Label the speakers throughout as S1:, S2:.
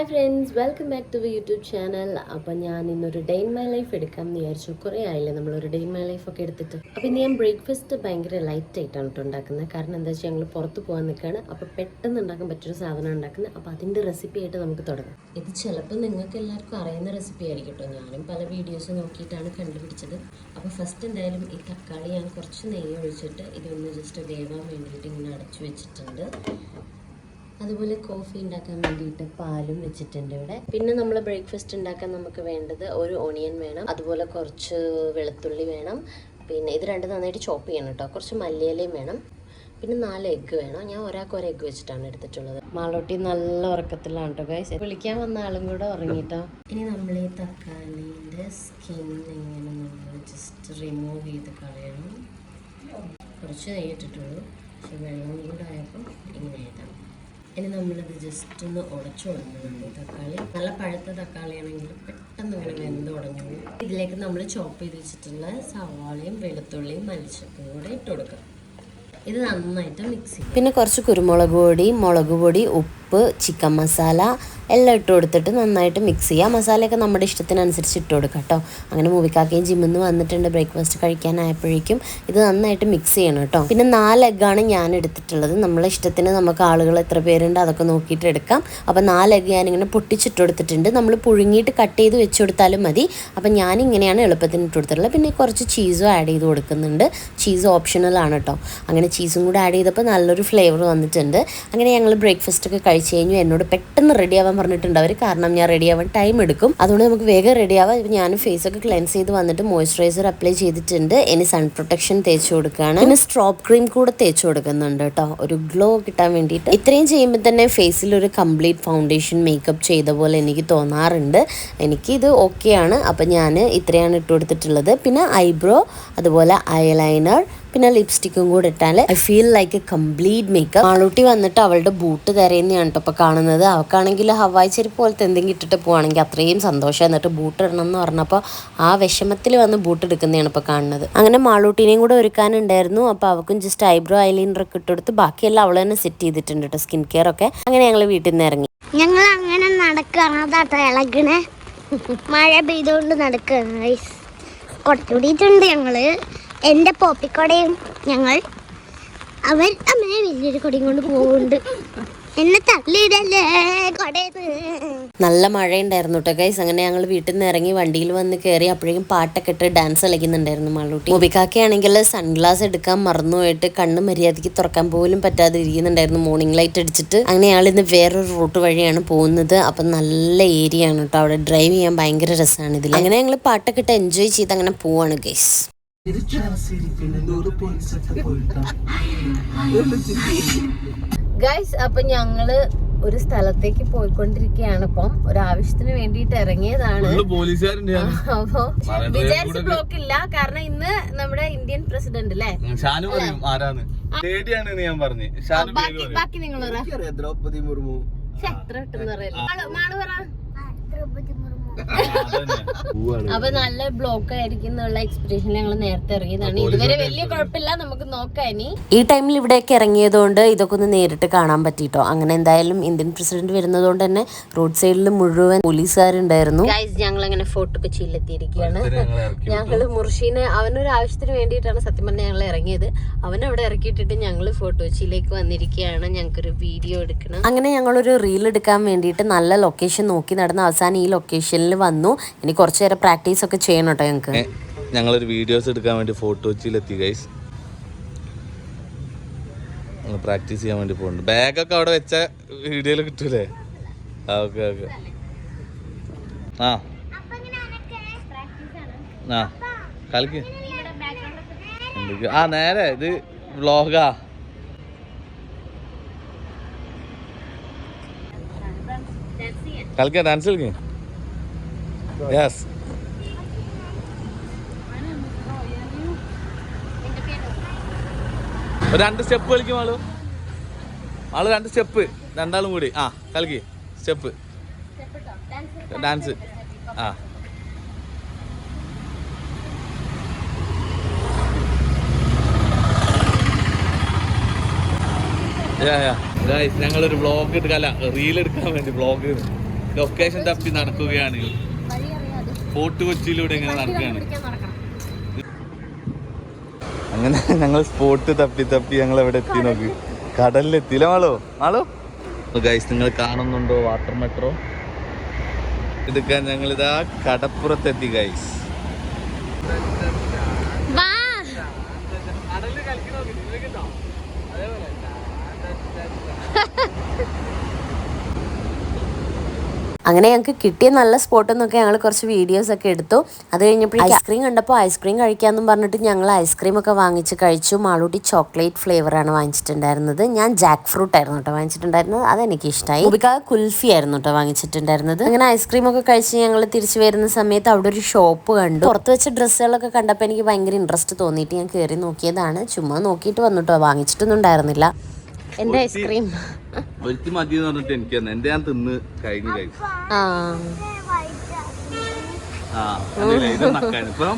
S1: Hi friends, welcome back to the YouTube channel. അപ്പം ഞാൻ ഇന്നൊരു ഡേ ഇൻ മൈ ലൈഫ് എടുക്കാമെന്ന് വിചാരിച്ചു. കുറേ ആയില്ലേ നമ്മളൊരു ഡേ ഇൻ മൈ ലൈഫ് ഒക്കെ എടുത്തിട്ട്. അപ്പം ഇന്ന് ഞാൻ ബ്രേക്ക്ഫാസ്റ്റ് ഭയങ്കര ലൈറ്റ് ആയിട്ടാണ് കേട്ടോ ഉണ്ടാക്കുന്നത്. കാരണം എന്താ വെച്ചാൽ ഞങ്ങൾ പുറത്ത് പോകാൻ നിൽക്കുകയാണ്. അപ്പോൾ പെട്ടെന്ന് ഉണ്ടാക്കാൻ പറ്റൊരു സാധനം ഉണ്ടാക്കുന്നത്. അപ്പോൾ അതിൻ്റെ റെസിപ്പി ആയിട്ട് നമുക്ക് തുടങ്ങാം. ഇത് ചിലപ്പോൾ നിങ്ങൾക്ക് എല്ലാവർക്കും അറിയുന്ന റെസിപ്പി ആയിരിക്കും കേട്ടോ. ഞാനും പല വീഡിയോസ് നോക്കിയിട്ടാണ് കണ്ടുപിടിച്ചത്. അപ്പോൾ ഫസ്റ്റ് എന്തായാലും ഈ തക്കാളി ഞാൻ കുറച്ച് നെയ്യ് ഒഴിച്ചിട്ട് ഇതൊന്ന് ജസ്റ്റ് വേവാൻ വേണ്ടിയിട്ട് ഇങ്ങനെ അടച്ചു വെച്ചിട്ടുണ്ട്. അതുപോലെ കോഫി ഉണ്ടാക്കാൻ വേണ്ടിയിട്ട് പാലും വെച്ചിട്ടുണ്ട് ഇവിടെ. പിന്നെ നമ്മൾ ബ്രേക്ക്ഫാസ്റ്റ് ഉണ്ടാക്കാൻ നമുക്ക് വേണ്ടത് ഒരു ഓണിയൻ വേണം, അതുപോലെ കുറച്ച് വെളുത്തുള്ളി വേണം, പിന്നെ ഇത് രണ്ടും നന്നായിട്ട് ചോപ്പ് ചെയ്യണം കേട്ടോ. കുറച്ച് മല്ലിയിലയും വേണം, പിന്നെ 4 എഗ്ഗ് വേണം. ഞാൻ ഒരാൾക്ക് 1 എഗ്ഗ് വെച്ചിട്ടാണ് എടുത്തിട്ടുള്ളത്. മാളോട്ടി നല്ല ഉറക്കത്തിലാണ് കേട്ടോ ഗൈസ്. വിളിക്കാൻ വന്ന ആളും കൂടെ ഉറങ്ങിട്ടോ. ഇനി നമ്മൾ ഈ തക്കാളിൻ്റെ സ്കിൻ ഇങ്ങനെ നമ്മൾ ജസ്റ്റ് റിമൂവ് ചെയ്ത് കളയണം. കുറച്ച് നെയ്യിട്ടിട്ടുള്ളൂ, പക്ഷെ വെള്ളം കൂടെ ആയപ്പോൾ ഇങ്ങനെ ആയതാണ്. ഇനി നമ്മളിത് ജസ്റ്റ് ഒന്ന് ഉടച്ചു കൊടുക്കുന്നുണ്ട്. തക്കാളി നല്ല പഴുത്ത തക്കാളിയാണെങ്കിൽ പെട്ടെന്ന് ഇങ്ങനെ വെന്ത് ഉടഞ്ഞു. ഇതിലേക്ക് നമ്മൾ ചോപ്പ് ചെയ്ത് വെച്ചിട്ടുള്ള സവാളയും വെളുത്തുള്ളിയും മല്ലിച്ചപ്പും കൂടെ ഇട്ട് കൊടുക്കുക. ഇത് നന്നായിട്ട് മിക്സ് ചെയ്യും. പിന്നെ കുറച്ച് കുരുമുളക് പൊടി, മുളക് പൊടി, ഉപ്പ്, ചിക്കൻ മസാല എല്ലാം ഇട്ട് കൊടുത്തിട്ട് നന്നായിട്ട് മിക്സ് ചെയ്യുക. മസാലയൊക്കെ നമ്മുടെ ഇഷ്ടത്തിനനുസരിച്ച് ഇട്ട് കൊടുക്കുക കേട്ടോ. അങ്ങനെ മൂവിക്കാക്കയും ജിമ്മിൽ നിന്ന് വന്നിട്ടുണ്ട്. ബ്രേക്ക്ഫാസ്റ്റ് കഴിക്കാനായപ്പോഴേക്കും ഇത് നന്നായിട്ട് മിക്സ് ചെയ്യണം കേട്ടോ. പിന്നെ 4 എഗ്ഗാണ് ഞാൻ എടുത്തിട്ടുള്ളത്. നമ്മളെ ഇഷ്ടത്തിന് നമുക്ക് ആളുകൾ എത്ര പേരുണ്ട് അതൊക്കെ നോക്കിയിട്ട് എടുക്കാം. അപ്പോൾ 4 എഗ്ഗ് ഞാനിങ്ങനെ പൊട്ടിച്ചിട്ട് കൊടുത്തിട്ടുണ്ട്. നമ്മൾ പുഴുങ്ങിയിട്ട് കട്ട് ചെയ്ത് വെച്ച് കൊടുത്താലും മതി. അപ്പം ഞാനിങ്ങനെയാണ് എളുപ്പത്തിന് ഇട്ട് കൊടുത്തിട്ടുള്ളത്. പിന്നെ കുറച്ച് ചീസും ആഡ് ചെയ്ത് കൊടുക്കുന്നുണ്ട്. ചീസ് ഓപ്ഷണലാണ് കേട്ടോ. അങ്ങനെ ചീസും കൂടെ ആഡ് ചെയ്തപ്പോൾ നല്ലൊരു ഫ്ലേവർ വന്നിട്ടുണ്ട്. അങ്ങനെ ഞങ്ങൾ ബ്രേക്ക്ഫാസ്റ്റ് ഒക്കെ കഴിച്ച് കഴിഞ്ഞു. എന്നോട് പെട്ടെന്ന് റെഡി ആവാൻ പറഞ്ഞിട്ടുണ്ട് അവർ. കാരണം ഞാൻ റെഡി ആവാൻ ടൈം എടുക്കും, അതുകൊണ്ട് നമുക്ക് വേഗം റെഡി ആവാം. ഇപ്പം ഞാൻ ഫേസൊക്കെ ക്ലെൻസ് ചെയ്ത് വന്നിട്ട് മോയ്സ്ചറൈസർ അപ്ലൈ ചെയ്തിട്ടുണ്ട്. ഇനി സൺ പ്രൊട്ടക്ഷൻ തേച്ച് കൊടുക്കുകയാണ്. പിന്നെ സ്ട്രോബ് ക്രീം കൂടെ തേച്ച് കൊടുക്കുന്നുണ്ട് കേട്ടോ, ഒരു ഗ്ലോ കിട്ടാൻ വേണ്ടിയിട്ട്. ഇത്രയും ചെയ്യുമ്പോൾ തന്നെ ഫേസിൽ ഒരു കംപ്ലീറ്റ് ഫൗണ്ടേഷൻ മേക്കപ്പ് ചെയ്ത പോലെ എനിക്ക് തോന്നാറുണ്ട്. എനിക്കിത് ഓക്കെയാണ്. അപ്പം ഞാൻ ഇത്രയാണ് ഇട്ട് കൊടുത്തിട്ടുള്ളത്. പിന്നെ ഐബ്രോ, അതുപോലെ ഐലൈനർ, പിന്നെ ലിപ്സ്റ്റിക്കും കൂടെ ഇട്ടാൽ I feel like A complete makeup. Malootty വന്നിട്ട് അവളുടെ ബൂട്ട് തരയുന്നതാണ് കേട്ടോ ഇപ്പോൾ കാണുന്നത്. അവൾക്കാണെങ്കിൽ ഹവായി ചെരുപ്പ് പോലത്തെ എന്തെങ്കിലും ഇട്ടിട്ട് പോവാണെങ്കിൽ അത്രയും സന്തോഷം. എന്നിട്ട് ബൂട്ട് ഇടണം എന്ന് പറഞ്ഞപ്പോൾ ആ വിഷമത്തിൽ വന്ന് ബൂട്ട് എടുക്കുന്നതാണ് ഇപ്പോൾ കാണുന്നത്. അങ്ങനെ മാളൂട്ടിനെയും കൂടെ ഒരുക്കാനുണ്ടായിരുന്നു. അപ്പോൾ അവൾക്കും ജസ്റ്റ് ഐബ്രോ ഐലൈനറൊക്കെ ഇട്ടെടുത്ത് ബാക്കിയെല്ലാം അവൾ തന്നെ സെറ്റ് ചെയ്തിട്ടുണ്ട് കേട്ടോ, സ്കിൻ കെയർ ഒക്കെ. അങ്ങനെ ഞങ്ങൾ വീട്ടിൽ നിന്ന് ഇറങ്ങി.
S2: ഞങ്ങൾ അങ്ങനെ നടക്കുകയാണോ ഇളകണേ, മഴ പെയ്തുകൊണ്ട് നടക്കുകയാണ്. കൊടച്ചൂടിയിട്ടുണ്ട് ഞങ്ങള്. എൻ്റെ പോപ്പിക്കൊടയും ഞങ്ങൾ അവൻ അമ്മയെ വലിയൊരു കൊടയും കൊണ്ട് പോകുന്നുണ്ട്. എന്നെ തള്ളിയിടല്ലേ കൊടയെന്ന്.
S1: നല്ല മഴയുണ്ടായിരുന്നു കേട്ടോ ഗൈസ്. അങ്ങനെ ഞങ്ങൾ വീട്ടിൽ നിന്ന് ഇറങ്ങി വണ്ടിയിൽ വന്ന് കയറി. അപ്പോഴേക്കും പാട്ടൊക്കെ ഇട്ട് ഡാൻസ് കളിക്കുന്നുണ്ടായിരുന്നു മാളൂട്ടി. മൊബിക്കാക്കയാണെങ്കിൽ സൺഗ്ലാസ് എടുക്കാൻ മറന്നുപോയിട്ട് കണ്ണ് മര്യാദയ്ക്ക് തുറക്കാൻ പോലും പറ്റാതെ ഇരിക്കുന്നുണ്ടായിരുന്നു, മോർണിംഗ് ലൈറ്റ് അടിച്ചിട്ട്. അങ്ങനെ ഞങ്ങൾ ഇന്ന് വേറൊരു റൂട്ട് വഴിയാണ് പോകുന്നത്. അപ്പം നല്ല ഏരിയ ആണ് കേട്ടോ, അവിടെ ഡ്രൈവ് ചെയ്യാൻ ഭയങ്കര രസമാണ് ഇതിൽ. അങ്ങനെ ഞങ്ങൾ പാട്ടൊക്കെ ഇട്ട് എൻജോയ് ചെയ്ത് അങ്ങനെ പോവാണ് ഗൈസ്. ഗൈസ്, അപ്പൊ ഞങ്ങള് ഒരു സ്ഥലത്തേക്ക് പോയിക്കൊണ്ടിരിക്കുകയാണ്. ഇപ്പം ഒരു ആവശ്യത്തിന് വേണ്ടിയിട്ട് ഇറങ്ങിയതാണ്. അപ്പൊ വിചാരിച്ച ബ്ലോക്ക് ഇല്ല, കാരണം ഇന്ന് നമ്മുടെ ഇന്ത്യൻ പ്രസിഡന്റ് അല്ലേ, ബാക്കി നിങ്ങൾ ദ്രൗപദി മുർമു. എത്ര കിട്ടുന്ന മാള് പറ. അപ്പൊ നല്ല ബ്ലോക്ക് ആയിരിക്കും എന്നുള്ള എക്സ്പെക്ടേഷനിൽ ഞങ്ങൾ നേരത്തെ ഇറങ്ങിയതാണ്. ഇതുവരെ വലിയ കുഴപ്പമില്ല, നമുക്ക് നോക്കാം. ഇനി ഈ ടൈമിൽ ഇവിടെയൊക്കെ ഇറങ്ങിയതുകൊണ്ട് ഇതൊക്കെ ഒന്ന് നേരിട്ട് കാണാൻ പറ്റിട്ടോ. അങ്ങനെ എന്തായാലും ഇന്ത്യൻ പ്രസിഡന്റ് വരുന്നതുകൊണ്ട് തന്നെ റോഡ് സൈഡിൽ മുഴുവൻ പോലീസുകാരുണ്ടായിരുന്നു. ഞങ്ങൾ അങ്ങനെ ഫോർട്ട് കൊച്ചിയിലെത്തിയിരിക്കുകയാണ്. ഞങ്ങള് മുർഷീനെ അവനൊരു ആവശ്യത്തിന് വേണ്ടിയിട്ടാണ് സത്യം പറഞ്ഞാൽ ഞങ്ങൾ ഇറങ്ങിയത്. അവനവിടെ ഇറക്കിയിട്ടിട്ട് ഞങ്ങൾ ഫോർട്ട് കൊച്ചിയിലേക്ക് വന്നിരിക്കുകയാണ്. ഞങ്ങൾക്കൊരു വീഡിയോ എടുക്കണം. അങ്ങനെ ഞങ്ങളൊരു റീൽ എടുക്കാൻ വേണ്ടിയിട്ട് നല്ല ലൊക്കേഷൻ നോക്കി നടന്ന അവസാനം ഈ ലൊക്കേഷൻ വന്നു. ഇനി കുറച്ചു നേരം പ്രാക്ടീസ് ഒക്കെ ചെയ്യണം കേട്ടോ ഞങ്ങൾക്ക്.
S3: ഞങ്ങളൊരു വീഡിയോസ് എടുക്കാൻ വേണ്ടി ഫോർട്ട് കൊച്ചിയിലെത്തി ഗൈസ്. പ്രാക്ടീസ് ചെയ്യാൻ വേണ്ടി പോകുന്നുണ്ട്. ബാഗൊക്കെ അവിടെ വെച്ച വീഡിയോയിൽ കിട്ടൂലേ? Okay okay. ആ കളിക്ക്. ആ നേരെ ഇത് വ്ളോഗാ. കളിക്ക, ഡാൻസ് കളിക്ക. യെസ്. ഒരു 2 സ്റ്റെപ്പ് കളിക്കും ആള്. 2 സ്റ്റെപ്പ്, രണ്ടാളും കൂടി. ആ കളിക്ക് സ്റ്റെപ്പ് ഡാൻസ്. ആ ഞങ്ങളൊരു വ്ളോഗ് എടുക്കാല്ല, റീൽ എടുക്കാൻ വേണ്ടി വ്ളോഗ് ലൊക്കേഷൻ തപ്പി നടക്കുകയാണ്. ഫോർട്ട് കൊച്ചിയിലൂടെ ഇങ്ങനെ നടക്കുകയാണ്. അങ്ങനെ ഞങ്ങൾ സ്പോട്ട് തപ്പി തപ്പി ഞങ്ങൾ എവിടെ എത്തി നോക്ക്. കടലിലെത്തിയില്ല ആളോ ഗൈസ്, നിങ്ങൾ കാണുന്നുണ്ടോ വാട്ടർ മെട്രോ? ഇതൊക്കെ ഞങ്ങളിതാ കടപ്പുറത്തെത്തി ഗൈസ്.
S1: അങ്ങനെ ഞങ്ങൾക്ക് കിട്ടിയ നല്ല സ്പോട്ടിൽ നിന്നൊക്കെ ഞങ്ങൾ കുറച്ച് വീഡിയോസൊക്കെ എടുത്തു. അത് കഴിഞ്ഞപ്പോൾ ഐസ്ക്രീം കണ്ടപ്പോൾ ഐസ്ക്രീം കഴിക്കാമെന്നും പറഞ്ഞിട്ട് ഞങ്ങൾ ഐസ്ക്രീമൊക്കെ വാങ്ങിച്ച് കഴിച്ചു. മാളൂട്ടി ചോക്ലേറ്റ് ഫ്ലേവറാണ് വാങ്ങിച്ചിട്ടുണ്ടായിരുന്നത്. ഞാൻ ജാക്ക് ഫ്രൂട്ട് ആയിരുന്നു കേട്ടോ വാങ്ങിച്ചിട്ടുണ്ടായിരുന്നത്. അതെനിക്ക് ഇഷ്ടമായി. ഉബിക്ക കുൽഫി ആയിരുന്നു കേട്ടോ വാങ്ങിച്ചിട്ടുണ്ടായിരുന്നത്. അങ്ങനെ ഐസ്ക്രീമൊക്കെ കഴിച്ച് ഞങ്ങൾ തിരിച്ചു വരുന്ന സമയത്ത് അവിടെ ഒരു ഷോപ്പ് കണ്ടു. പുറത്ത് വെച്ച ഡ്രസ്സുകളൊക്കെ കണ്ടപ്പോൾ എനിക്ക് ഭയങ്കര ഇൻട്രസ്റ്റ് തോന്നിയിട്ട് ഞാൻ കയറി നോക്കിയതാണ്. ചുമ്മാ നോക്കിയിട്ട് വന്നിട്ടോ, വാങ്ങിച്ചിട്ടൊന്നും ഉണ്ടായിരുന്നില്ല. എന്റെ ഐസ്ക്രീം
S3: ഒരിക്കൽ മതി എന്ന് പറഞ്ഞിട്ട് എനിക്ക് തന്നെ എന്റെ ഞാൻ തിന്ന് കഴിഞ്ഞു കഴിച്ചു. ഇത് നക്കാൻ ഇപ്പം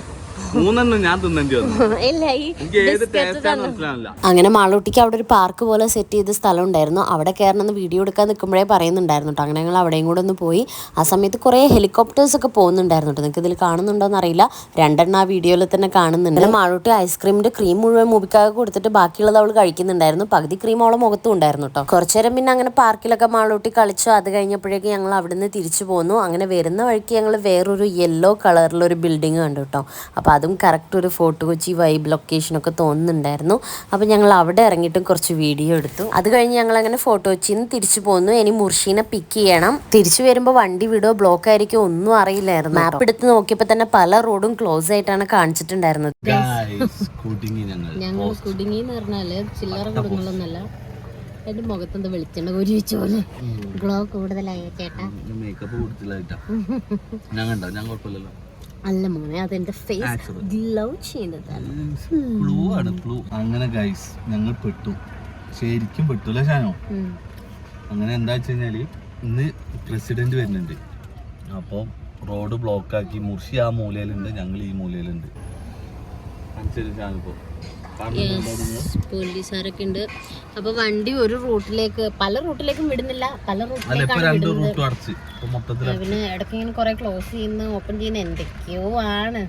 S3: മൂന്നെണ്ണം ഞാൻ തിന്നേണ്ടി വന്നു. എനിക്ക് ഏത് ടേസ്റ്റാന്ന് മനസ്സിലാവില്ല.
S1: അങ്ങനെ മാളൂട്ടിക്ക് അവിടെ ഒരു പാർക്ക് പോലെ സെറ്റ് ചെയ്ത സ്ഥലം ഉണ്ടായിരുന്നു. അവിടെ കയറണമെന്ന് വീഡിയോ എടുക്കാൻ നിൽക്കുമ്പോഴേ പറയുന്നുണ്ടായിരുന്നു കേട്ടോ. അങ്ങനെ ഞങ്ങൾ അവിടെയും കൂടെ ഒന്ന് പോയി. ആ സമയത്ത് കുറേ ഹെലികോപ്റ്റേഴ്സ് ഒക്കെ പോകുന്നുണ്ടായിരുന്നു കേട്ടോ. നിങ്ങൾക്ക് ഇതിൽ കാണുന്നുണ്ടോന്ന് അറിയില്ല. രണ്ടെണ്ണം ആ വീഡിയോയിൽ തന്നെ കാണുന്നുണ്ട്. മാളൂട്ടി ഐസ്ക്രീമിന്റെ ക്രീം മുഴുവൻ മുബിക്കാകെ കൊടുത്തിട്ട് ബാക്കിയുള്ളത് അവൾ കഴിക്കുന്നുണ്ടായിരുന്നു. പകുതി ക്രീം അവളെ മുഖത്തും ഉണ്ടായിരുന്നു കേട്ടോ. കുറച്ചു നേരം പിന്നെ അങ്ങനെ പാർക്കിലൊക്കെ മാളൂട്ടി കളിച്ചു. അത് കഴിഞ്ഞപ്പോഴേക്കും ഞങ്ങൾ അവിടെ നിന്ന് തിരിച്ചു പോന്നു. അങ്ങനെ വരുന്ന വഴിക്ക് ഞങ്ങൾ വേറൊരു യെല്ലോ കളറിലൊരു ബിൽഡിങ് കണ്ടു കേട്ടോ. അപ്പോൾ അതും കറക്റ്റ് ഒരു ഫോർട്ട് കൊച്ചി വൈബ് ലൊക്കേഷനൊക്കെ തോന്നുന്നുണ്ടായിരുന്നു. അപ്പോൾ ഞങ്ങൾ അവിടെ ഇറങ്ങിയിട്ടും കുറച്ച് വീഡിയോ എടുത്തു. അത് കഴിഞ്ഞ് ഞങ്ങൾ അങ്ങനെ ഫോർട്ട് കൊച്ചിയിൽ നിന്ന് തിരിച്ചു പോന്നു. ഇനി മുർഷീനെ പിക്ക് ചെയ്യണം. തിരിച്ചു വരുമ്പോൾ വണ്ടി വിടോ ബ്ലോക്ക് ആയിരിക്കും ഒന്നും അറിയില്ലായിരുന്നു. മാപ്പ് എടുത്ത് നോക്കിയപ്പോൾ തന്നെ പല റോഡും ക്ലോസ് ആയിട്ടാണ് കാണിച്ചിട്ടുണ്ടായിരുന്നത്. ഞങ്ങൾ കുടുങ്ങി എന്ന് പറഞ്ഞാല് ചില്ലറ കുടുങ്ങലൊന്നല്ല, എന്റെ മുഖത്തെന്താ വെളിച്ചെണ്ണ കോരി വെച്ച പോലെ ഗ്ലോ കൂടുതലായി ചേട്ടാ. അല്ല മോനെ, അതെന്റെ ഫേസ് ഗ്ലോ ചെയ്യുന്നതാണ്.
S3: അങ്ങനെ ഗൈസ് ഞങ്ങൾ പെട്ടു, ശരിക്കും പെട്ടൂല ഷാനോ. അങ്ങനെ എന്താ വെച്ച് കഴിഞ്ഞാല് ഇന്ന് പ്രസിഡന്റ് വരുന്നുണ്ട്. അപ്പോൾ റോഡ് ബ്ലോക്ക് ആക്കി. മുർഷി ആ മൂലയിലുണ്ട്, ഞങ്ങൾ ഈ മൂലയിലുണ്ട്.
S1: പോലീസുകാരൊക്കെ ഉണ്ട്. അപ്പൊ വണ്ടി ഒരു റൂട്ടിലേക്ക്, പല റൂട്ടിലേക്കും വിടുന്നില്ല, പല റൂട്ടിലേക്കാണ് വിടുന്നത്. പിന്നെ ഇടയ്ക്ക് ഇങ്ങനെ കുറെ ക്ലോസ് ചെയ്യുന്ന ഓപ്പൺ ചെയ്യുന്ന എന്തൊക്കെയോ ആണ്.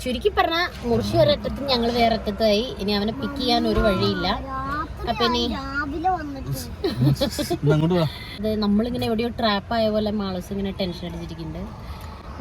S1: ചുരുക്കി പറഞ്ഞാൽ മുർഷി ഒരറ്റത്തും ഞങ്ങൾ വേറെ അറ്റത്തായി. ഇനി അവനെ പിക്ക് ചെയ്യാൻ ഒരു വഴിയില്ല. അപ്പൊ ഇനി നമ്മളിങ്ങനെ എവിടെയോ ട്രാപ്പ് ആയ പോലെ മാളൂസ് ഇങ്ങനെ ടെൻഷൻ അടിച്ചിരിക്കുന്നുണ്ട്.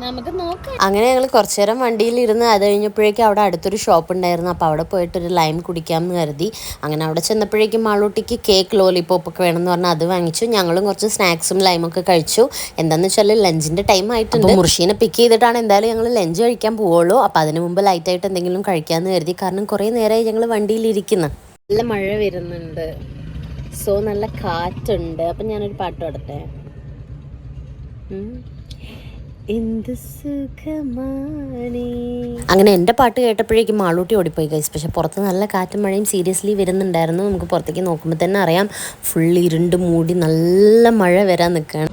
S1: നമുക്ക് നോക്കാം. അങ്ങനെ ഞങ്ങൾ കുറച്ചു നേരം വണ്ടിയിലിരുന്ന് അത് കഴിഞ്ഞപ്പോഴേക്കും അവിടെ അടുത്തൊരു ഷോപ്പ് ഉണ്ടായിരുന്നു. അപ്പോൾ അവിടെ പോയിട്ടൊരു ലൈം കുടിക്കാമെന്ന് കരുതി. അങ്ങനെ അവിടെ ചെന്നപ്പോഴേക്കും മാളൂട്ടിക്ക് കേക്ക് ലോലിപോപ്പ് ഒക്കെ വേണമെന്ന് പറഞ്ഞാൽ അത് വാങ്ങിച്ചു. ഞങ്ങളും കുറച്ച് സ്നാക്സും ലൈമൊക്കെ കഴിച്ചു. എന്താണെന്ന് വെച്ചാൽ ലഞ്ചിൻ്റെ ടൈം ആയിട്ടുണ്ട്. മുർഷീനെ പിക്ക് ചെയ്തിട്ടാണ് എന്തായാലും ഞങ്ങൾ ലഞ്ച് കഴിക്കാൻ പോവുള്ളൂ. അപ്പോൾ അതിന് മുമ്പ് ലൈറ്റായിട്ട് എന്തെങ്കിലും കഴിക്കാമെന്ന് കരുതി. കാരണം കുറേ നേരമായി ഞങ്ങൾ വണ്ടിയിലിരിക്കുന്നു. നല്ല മഴ വരുന്നുണ്ട്, സോ നല്ല കാറ്റുണ്ട്. അപ്പം ഞാനൊരു പാട്ട് പാടട്ടെ. അങ്ങനെ എൻ്റെ പാട്ട് കേട്ടപ്പോഴേക്കും മാളൂട്ടി ഓടിപ്പോയി ഗൈസ്. പക്ഷെ പുറത്ത് നല്ല കാറ്റും മഴയും സീരിയസ്ലി വരുന്നുണ്ടായിരുന്നു. നമുക്ക് പുറത്തേക്ക് നോക്കുമ്പോൾ തന്നെ അറിയാം, ഫുൾ ഇരുണ്ട് മൂടി നല്ല മഴ വരാൻ നിൽക്കുകയാണ്.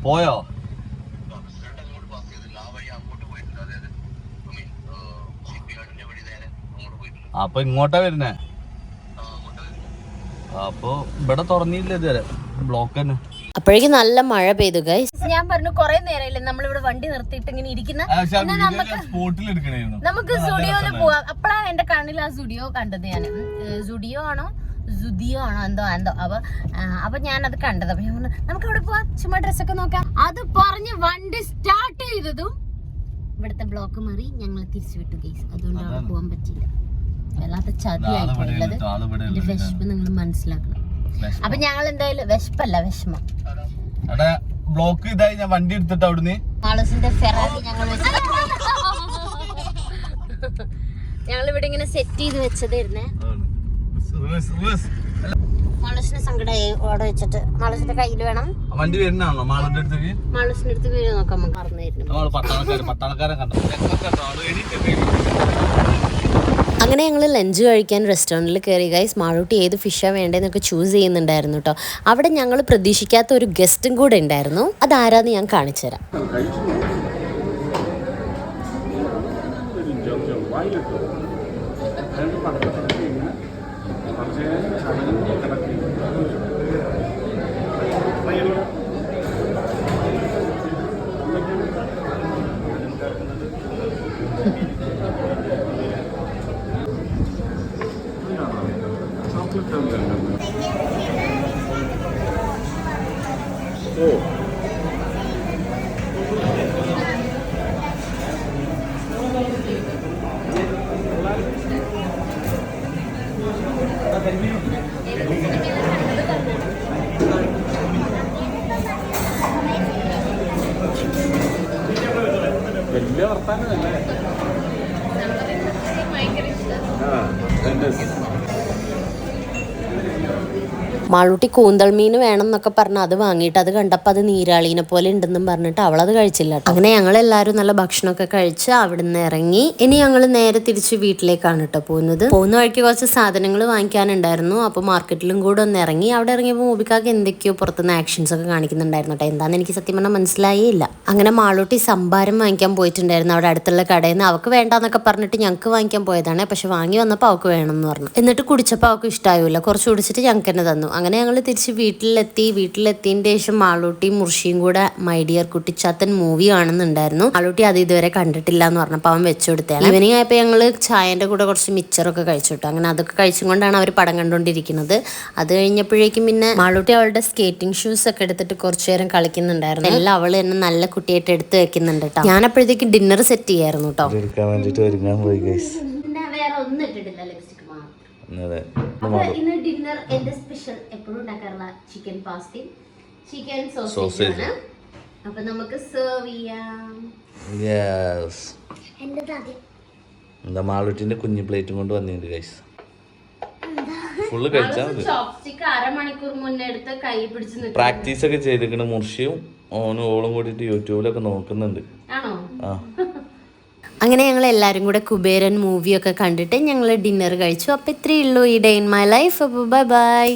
S3: പോയോ? അപ്പൊ ഇങ്ങോട്ടാ വരുന്നേ? അപ്പൊ ഇവിടെ തുറന്നില്ല ഇതുവരെ, ബ്ലോക്ക് തന്നെ.
S1: അപ്പോഴേക്കും നല്ല മഴ പെയ്തു ഗൈസ്. ഞാൻ പറഞ്ഞു കുറെ നേരമില്ലേ നമ്മളിവിടെ വണ്ടി നിർത്തിയിട്ട് ഇങ്ങനെ ഇരിക്കുന്ന, നമുക്ക് സ്റ്റുഡിയോയില് പോവാം. അപ്പോഴാണ് എന്റെ കണ്ണിൽ ആ സ്റ്റുഡിയോ കണ്ടത്. ഞാൻ സ്റ്റുഡിയോ ആണോ എന്തോ അപ്പൊ ഞാനത് കണ്ടത്. അപ്പൊ ഞാൻ പറഞ്ഞു നമുക്ക് അവിടെ പോവാം, ചുമ്മാ ഡ്രസ്സൊക്കെ നോക്കാം. അത് പറഞ്ഞ് വണ്ടി സ്റ്റാർട്ട് ചെയ്തതും ഇവിടുത്തെ ബ്ലോക്ക് മാറി ഞങ്ങൾ തിരിച്ചു വിട്ടു ഗൈസ്. അതുകൊണ്ട് അവിടെ പോകാൻ പറ്റില്ല. വല്ലാത്ത ചതിയായിട്ടുള്ളത്. എന്റെ വിഷമം നിങ്ങൾ മനസ്സിലാക്കണം. അപ്പൊ ഞങ്ങൾ എന്തായാലും വിശപ്പല്ല, വിഷമം.
S3: ബ്ലോക്ക് ഇതായി ഞാൻ വണ്ടി എടുത്തിട്ട് അവിടുന്ന്
S1: മാളൂസിന്റെ ഫെറാറി ഞങ്ങൾ ഇവിടെ ഇങ്ങനെ സെറ്റ് ചെയ്ത് വെച്ചതായിരുന്നേ. മാളൂസിന്റെ സങ്കടമായി ഓടെ വെച്ചിട്ട്. മാളൂസിന്റെ കയ്യിൽ വേണം
S3: വണ്ടി വരുന്നാണോ മാളൂസിന്റെ അടുത്തേക്ക്?
S1: മാളൂസിന്റെ അടുത്ത് വീട് നോക്കാൻ നമുക്ക് മറന്നായിരുന്നു.
S3: പട്ടാളക്കാരെ കണ്ടു.
S1: അങ്ങനെ ഞങ്ങൾ ലഞ്ച് കഴിക്കാൻ റെസ്റ്റോറൻറ്റിൽ കയറി ഗൈസ്. മാളൂട്ടി ഏത് ഫിഷാണ് വേണ്ടതെന്നൊക്കെ ചൂസ് ചെയ്യുന്നുണ്ടായിരുന്നു കേട്ടോ. അവിടെ ഞങ്ങൾ പ്രതീക്ഷിക്കാത്ത ഒരു ഗസ്റ്റും കൂടെ ഉണ്ടായിരുന്നു. അതാരാന്ന് ഞാൻ കാണിച്ചു തരാം.
S3: വലിയ വർത്താനല്ലേ?
S1: മാളൂട്ടി കൂന്തൽ മീൻ വേണം എന്നൊക്കെ പറഞ്ഞ് അത് വാങ്ങിയിട്ട് അത് കണ്ടപ്പോൾ അത് നീരാളീനെ പോലെ ഉണ്ടെന്നും പറഞ്ഞിട്ട് അവളത് കഴിച്ചില്ല. അങ്ങനെ ഞങ്ങൾ എല്ലാവരും നല്ല ഭക്ഷണമൊക്കെ കഴിച്ച് അവിടുന്ന് ഇറങ്ങി. ഇനി ഞങ്ങൾ നേരെ തിരിച്ച് വീട്ടിലേക്കാണ് കേട്ടോ പോകുന്നത്. പോകുന്ന വഴിക്ക് കുറച്ച് സാധനങ്ങൾ വാങ്ങിക്കാനുണ്ടായിരുന്നു. അപ്പോൾ മാർക്കറ്റിലും കൂടെ ഒന്ന് ഇറങ്ങി. അവിടെ ഇറങ്ങിയപ്പോൾ മൂബിക്കാക്ക് എന്തൊക്കെയോ പുറത്തുനിന്ന് ആക്ഷൻസ് ഒക്കെ കാണിക്കുന്നുണ്ടായിരുന്നു കേട്ടോ. എന്താണെന്ന് എനിക്ക് സത്യം പറഞ്ഞാൽ മനസ്സിലായേ ഇല്ല. അങ്ങനെ മാളൂട്ടി സംഭാരം വാങ്ങിക്കാൻ പോയിട്ടുണ്ടായിരുന്നു അവിടെ അടുത്തുള്ള കടയിൽ നിന്ന്. അവൾക്ക് വേണ്ടാന്നൊക്കെ പറഞ്ഞിട്ട് ഞങ്ങൾക്ക് വാങ്ങിക്കാൻ പോയതാണ്. പക്ഷെ വാങ്ങി വന്നപ്പോൾ അവൾക്ക് വേണമെന്ന് പറഞ്ഞു. എന്നിട്ട് കുടിച്ചപ്പോൾ അവൾക്ക് ഇഷ്ടമായില്ല. കുറച്ച് കുടിച്ചിട്ട് ഞങ്ങൾക്ക് തന്നെ തന്നു. അങ്ങനെ ഞങ്ങൾ തിരിച്ച് വീട്ടിലെത്തിയതിന്റെ ശേഷം മാളൂട്ടിയും മുർഷിയും കൂടെ മൈ ഡിയർ കുട്ടിച്ചാത്തൻ മൂവി കാണുന്നുണ്ടായിരുന്നു. മാളൂട്ടി അത് ഇതുവരെ കണ്ടിട്ടില്ല എന്ന് പറഞ്ഞപ്പോൾ അവൻ വെച്ചു കൊടുത്തതാണ്. ഈവനിങ് ആയപ്പോൾ ഞങ്ങൾ ചായന്റെ കൂടെ കുറച്ച് മിച്ചറൊക്കെ കഴിച്ചിട്ടു. അങ്ങനെ അതൊക്കെ കഴിച്ചും കൊണ്ടാണ് അവർ പടം കണ്ടുകൊണ്ടിരിക്കുന്നത്. അത് കഴിഞ്ഞപ്പോഴേക്കും പിന്നെ മാളൂട്ടി അവളുടെ സ്കേറ്റിംഗ് ഷൂസ് ഒക്കെ എടുത്തിട്ട് കുറച്ചു നേരം കളിക്കുന്നുണ്ടായിരുന്നു. എല്ലാം അവള് തന്നെ നല്ല കുട്ടിയായിട്ട് എടുത്ത് വെക്കുന്നുണ്ട് കേട്ടോ. ഞാൻ അപ്പോഴത്തേക്ക് ഡിന്നർ സെറ്റ് ചെയ്യായിരുന്നു കേട്ടോ. വേറെ ഒന്നും ഇട്ടിട്ടില്ല, ലിപ്സ്റ്റിക് മാത്രം. ഇന്ന് ഡിന്നർ എന്റെ സ്പെഷ്യൽ എപ്പോഴും ഉണ്ടാക്കാറുള്ള ചിക്കൻ പാസ്തയും ചിക്കൻ സോസേജ്. അപ്പൊ നമുക്ക് സെർവ് ചെയ്യാം.
S3: എന്താ മാളൂട്ടിന്റെ കുഞ്ഞു പ്ലേറ്റും കൊണ്ട് വന്നിട്ടുണ്ട് ഗൈസ്. ഫുള്ള് കഴിച്ചാൽ മതി.
S1: ചോപ്സ്റ്റിക്ക് അരമണിക്കൂർ മുന്നേ എടുത്ത് കൈ പിടിച്ച്
S3: പ്രാക്ടീസ് ഒക്കെ ചെയ്തിരിക്കണ മുർഷിയും ഓളും കൂടിയിട്ട് യൂട്യൂബിലൊക്കെ നോക്കുന്നുണ്ട്.
S1: ആണോ?
S3: ആ.
S1: അങ്ങനെ ഞങ്ങൾ എല്ലാവരും കൂടെ കുബേരൻ മൂവിയൊക്കെ കണ്ടിട്ട് ഞങ്ങൾ ഡിന്നർ കഴിച്ചു. അപ്പോൾ ഇത്രയേ ഉള്ളൂ ഈ ഡേ ഇൻ മൈ ലൈഫ്. അപ്പോൾ ബൈ ബൈ.